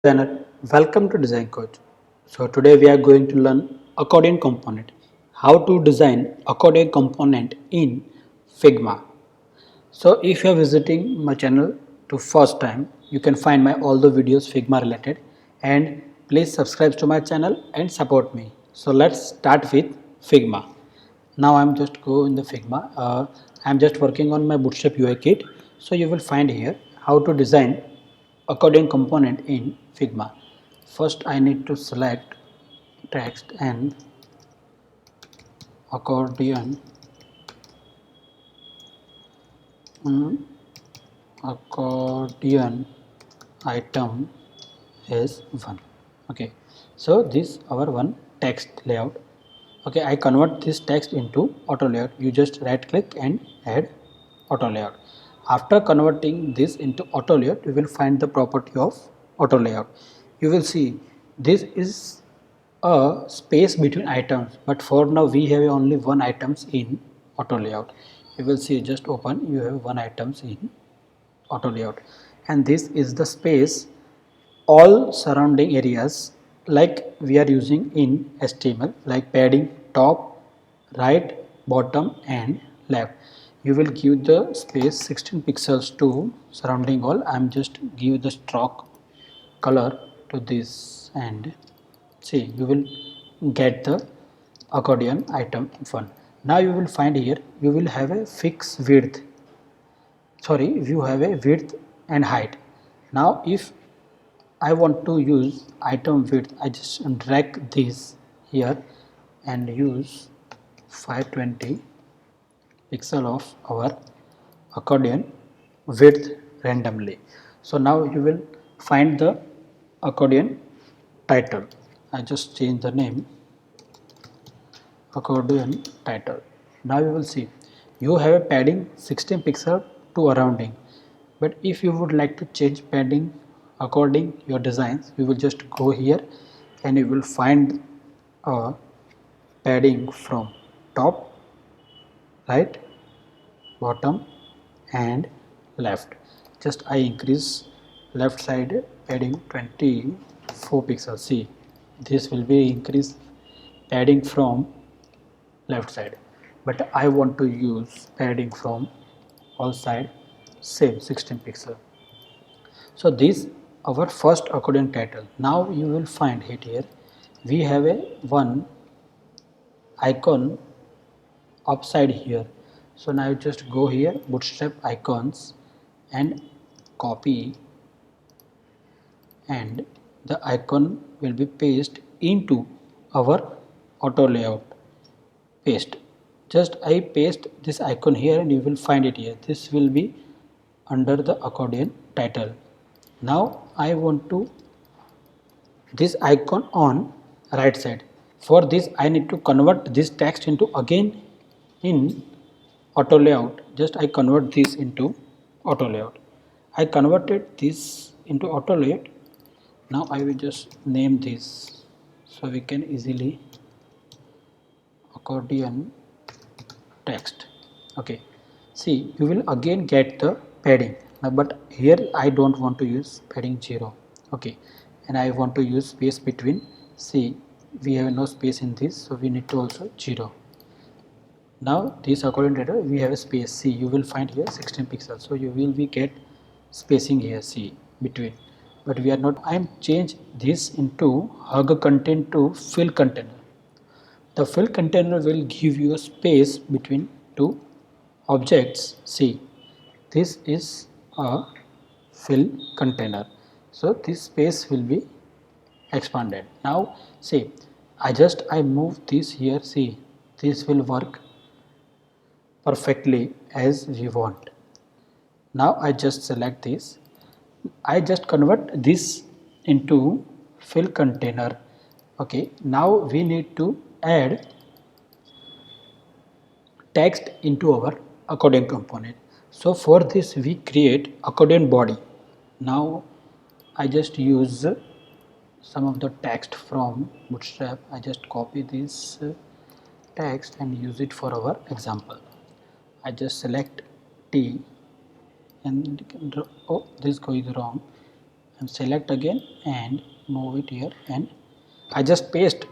Designer, welcome to Design Coach. So today we are going to learn accordion component. How to design accordion component in Figma. So if you are visiting my channel to first time, you can find my all the videos Figma related and please subscribe to my channel and support me. So let's start with Figma. Now I'm just go in the Figma. I'm just working on my Bootstrap UI kit. So you will find here how to design accordion component in Figma. First I need to select text and accordion accordion item is 1. Okay, so this our one text layout. Okay, I convert this text into auto layout. You just right click and add auto layout. After converting this into auto layout, you will find the property of auto layout. You will see this is a space between items, but for now we have only one items in auto layout. You will see just open, you have one items in auto layout, and this is the space all surrounding areas like we are using in HTML, like padding top, right, bottom and left. You will give the space 16 pixels to surrounding all. I'm just give the stroke color to this and see you will get the accordion item 1. Now you will find here you will have a fixed width, sorry, you have a width and height. Now if I want to use item width, I just drag this here and use 520 pixel of our accordion width randomly. So now you will find the accordion title. I just change the name accordion title. Now you will see you have a padding 16 pixel to a rounding, but if you would like to change padding according your designs, you will just go here and you will find a padding from top, right, bottom and left. Just I increase left side padding 24 pixels. See, this will be increase padding from left side, but I want to use padding from all side same 16 pixel. So this our first accordion title. Now you will find it here we have a one icon upside here. So now you just go here bootstrap icons and copy, and the icon will be pasted into our auto layout. Paste, just I paste this icon here and you will find it here. This will be under the accordion title. Now I want to this icon on right side. For this I need to convert this text into again in auto layout. Just I convert this into auto layout. I converted this into auto layout. Now I will just name this so we can easily accordion text. Okay, see you will again get the padding now, but here I don't want to use padding 0. Okay, and I want to use space between. See, we have no space in this, so we need to also 0. Now this accordion data we have a space. See, you will find here 16 pixels, so you will be get spacing here. See between, but we are not. I am change this into hug content to fill container. The fill container will give you a space between two objects. See, this is a fill container. So this space will be expanded. Now see, I move this here. See, this will work perfectly as we want. Now I just select this. I just convert this into fill container. Okay, now we need to add text into our accordion component. So for this we create accordion body. Now I just use some of the text from Bootstrap. I just copy this text and use it for our example. I just select T and oh, this is going wrong. and select again and move it here, and I just paste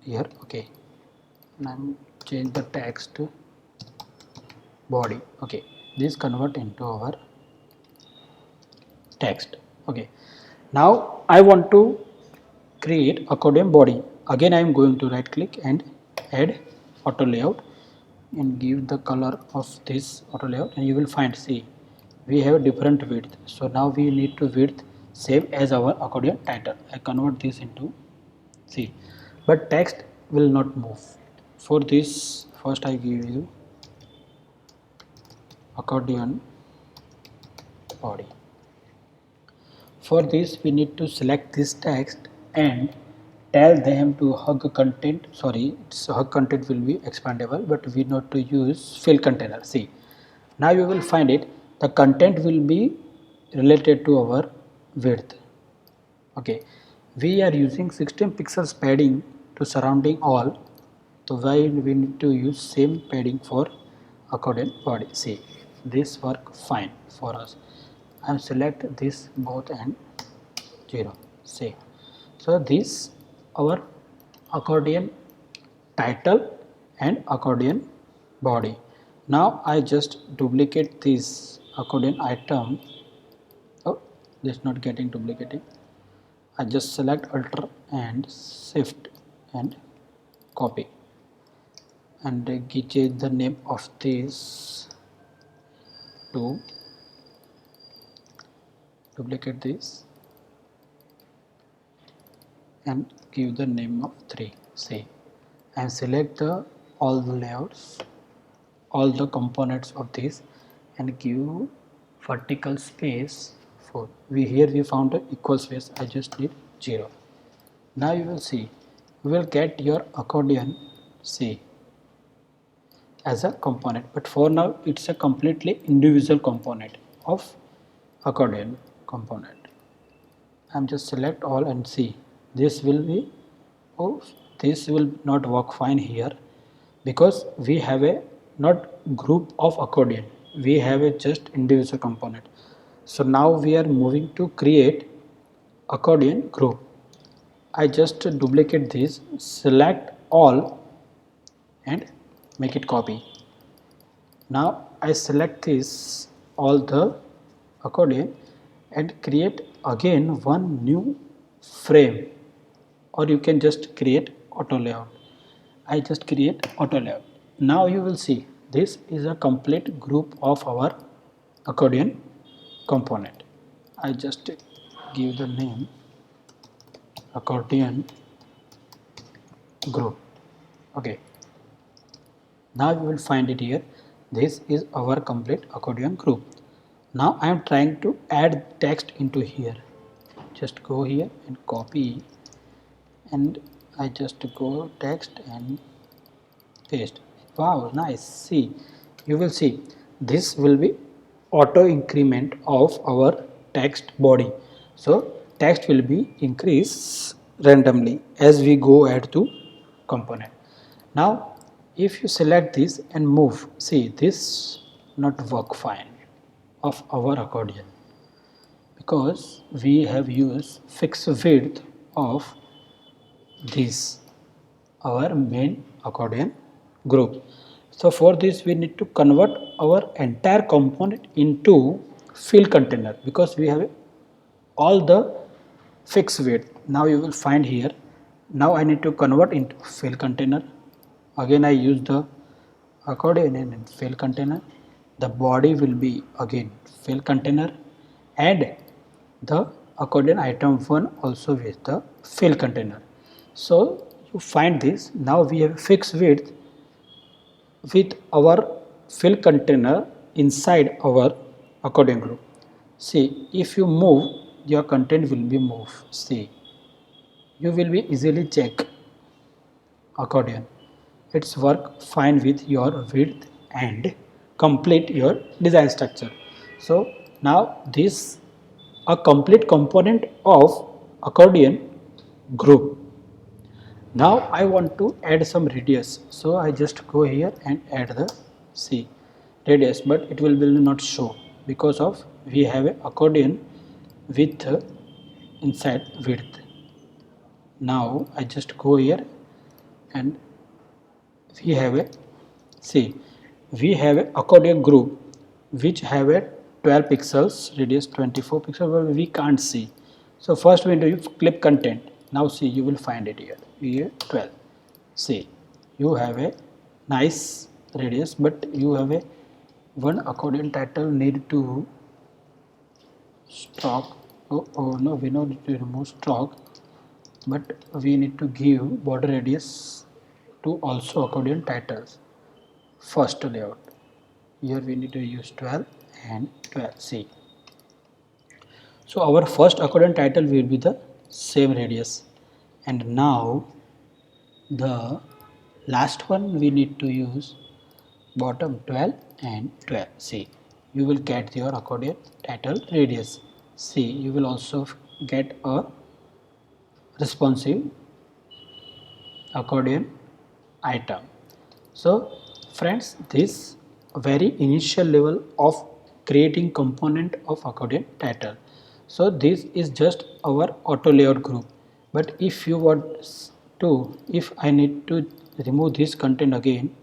here. Okay, and I'm change the text to body. Okay, this convert into our text. Okay, now I want to create accordion body. Again I am going to right click and add auto layout and give the color of this auto layout, and you will find, see, we have different width. So now we need to width same as our accordion title. I convert this into, see, but text will not move. For this, first I give you accordion body. For this we need to select this text and tell them to hug content. Sorry, hug content will be expandable, but we need to use fill container. See, now you will find it, the content will be related to our width. Okay, we are using 16 pixels padding to surrounding all, so why we need to use same padding for accordion body. See, this work fine for us. I am select this both and 0. See, so this our accordion title and accordion body. Now I just duplicate this accordion item. Oh, this is not getting duplicating. I just select Alt and Shift and copy, and change the name of this to, duplicate this and give the name of 3. See, and select the all the layouts, all the components of this, and give vertical space 4. Here we found an equal space. I just need 0. Now you will see, you will get your accordion, see, as a component, but for now it's a completely individual component of accordion component. I'm just select all and see, this will be, oh, this will not work fine here, because we have a not group of accordion, we have a just individual component. So now we are moving to create accordion group. I just duplicate this, select all and make it copy. Now I select this all the accordion and create again one new frame, or you can just create auto layout. I just create auto layout. Now you will see, this is a complete group of our accordion component. I just give the name accordion group. Okay, now you will find it here, this is our complete accordion group. Now I am trying to add text into here. Just go here and copy, and I just go text and paste. Wow, nice. See, you will see, this will be auto increment of our text body. So text will be increase randomly as we go add to component. Now if you select this and move, see, this not work fine of our accordion, because we have used fixed width of this our main accordion group. So for this we need to convert our entire component into fill container, because we have all the fixed width. Now you will find here, now I need to convert into fill container. Again I use the accordion and fill container. The body will be again fill container, and the accordion item 1 also with the fill container. So you find this, now we have fixed width with our fill container inside our accordion group. See, if you move, your content will be moved. See, you will be easily check accordion, it's work fine with your width and complete your design structure. So now this a complete component of accordion group. Now I want to add some radius, so I just go here and add the radius, but it will not show because of we have a accordion with inside width. Now I just go here and we have a, see, we have a accordion group which have a 12 pixels, radius 24 pixels, but we can't see. So first we do clip content. Now see, you will find it here 12. See, you have a nice radius, but you have a one accordion title need to stroke. Oh no, we don't need to remove stroke, but we need to give border radius to also accordion titles. First layout. Here we need to use 12 and 12. See. So our first accordion title will be the same radius, and now the last one we need to use bottom 12 and 12. See, you will get your accordion title radius. See, you will also get a responsive accordion item. So friends, this very initial level of creating component of accordion title. So this is just our auto layout group, but if you want to, if I need to remove this content again,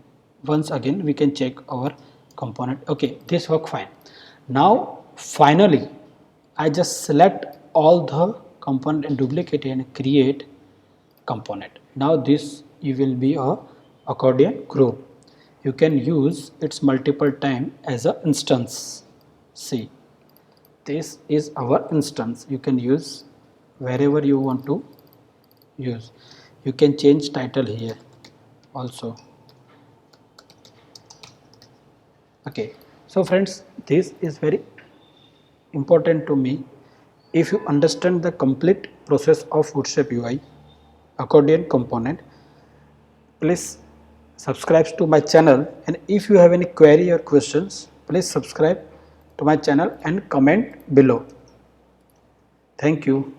once again we can check our component. Okay, this work fine. Now finally I just select all the component and duplicate and create component. Now this you will be a accordion group. You can use its multiple time as a instance. See, this is our instance. You can use wherever you want to use. You can change title here also. Okay, so friends, this is very important to me. If you understand the complete process of Bootstrap UI accordion component, please subscribe to my channel, and if you have any query or questions, please subscribe to my channel and comment below. Thank you.